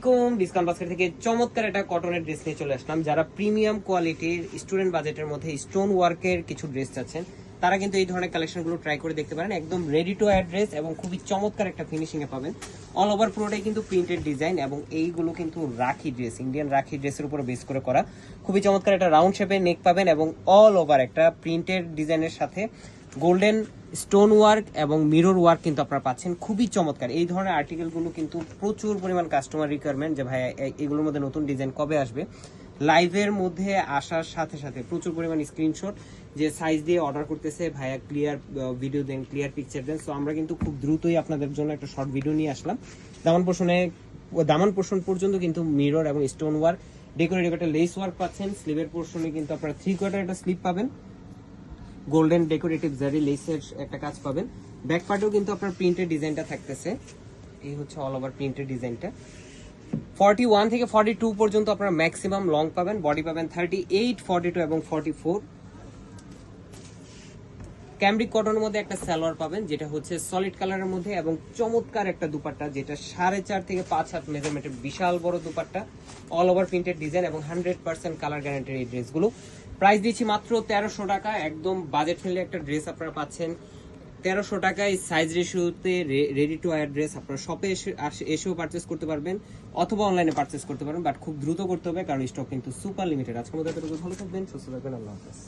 আলাইকুম, discount basket থেকে চমৎকার একটা কটনের ড্রেস নিয়ে চলে আসলাম। যারা প্রিমিয়াম কোয়ালিটির স্টুডেন্ট বাজেটের মধ্যে স্টোন ওয়ার্কের কিছু ড্রেস চাচ্ছেন তারা কিন্তু এই ধরনের কালেকশনগুলো ট্রাই করে দেখতে পারেন। একদম রেডি টু ওয়্যার ড্রেস এবং খুবই চমৎকার একটা ফিনিশিং এ পাবেন। অল ওভার পুরোটাই কিন্তু প্রিন্টেড ডিজাইন এবং এইগুলো কিন্তু রাখি ড্রেস, ইন্ডিয়ান রাখি ড্রেসের উপর বেস করে করা। খুবই চমৎকার একটা রাউন্ড শেপের নেক পাবেন এবং অল ওভার একটা প্রিন্টেড ডিজাইনের সাথে গোল্ডেন স্টোন ওয়ার্ক এবং মিরর ওয়ার্ক কিন্তু আপনারা পাচ্ছেন। খুবই চমৎকার এই ধরনের আর্টিকেলগুলো কিন্তু প্রচুর পরিমাণ কাস্টমার রিকোয়ারমেন্ট যে ভাই এগুলোর মধ্যে নতুন ডিজাইন কবে আসবে। লাইভের মধ্যে আসার সাথে সাথে প্রচুর পরিমাণ স্ক্রিনশট যে সাইজ দিয়ে অর্ডার করতেছে, ভাইয়া ক্লিয়ার ভিডিও দেন, ক্লিয়ার পিকচার দেন। সো আমরা কিন্তু খুব দ্রুতই আপনাদের জন্য একটা শর্ট ভিডিও নিয়ে আসলাম। দামান পোর্শন পর্যন্ত কিন্তু মিরর এবং স্টোন ওয়ার্ক, ডেকোরেটিভ একটা লেস ওয়ার্ক পাচ্ছেন। স্লিভের পোর্শনে কিন্তু আপনারা 3/4 একটা স্লিভ পাবেন, গোল্ডেন ডেকোরেটিভ জারি লেসের একটা কাজ পাবেন। ব্যাক পার্টেও কিন্তু আপনার প্রিন্টেড ডিজাইনটা থাকতেছে। এই হচ্ছে অল ওভার প্রিন্টেড ডিজাইনটা। 41 থেকে 42 পর্যন্ত আপনারা ম্যাক্সিমাম লং পাবেন। বডি পাবেন 38, 42 এবং 44। ক্যামব্রিক কটনের মধ্যে একটা সালোয়ার পাবেন যেটা হচ্ছে সলিড কালারের মধ্যে এবং চমৎকার একটা দুপাট্টা যেটা 4.5 থেকে 5 হাত মেজারমেন্টের বিশাল বড় dupatta. All over printed design এবং 100% কালার গ্যারান্টির এই ড্রেসগুলো প্রাইস দিচ্ছি মাত্র 1300 টাকা। একদম বাজেট ফ্রেন্ডলি একটা ড্রেস আপনারা পাচ্ছেন 1300 টাকায়। সাইজ রেশিওতে রেডি টু ওয়্যার ড্রেস আপনারা শপে এসেও পারচেস করতে পারবেন অথবা অনলাইনে পারচেস করতে পারবেন, বাট খুব দ্রুত করতে হবে কারণ স্টক কিন্তু সুপার লিমিটেড। আজকের মতো এতটুকু, ভালো থাকবেন, সুস্থ থাকবেন, আল্লাহ হাফেজ।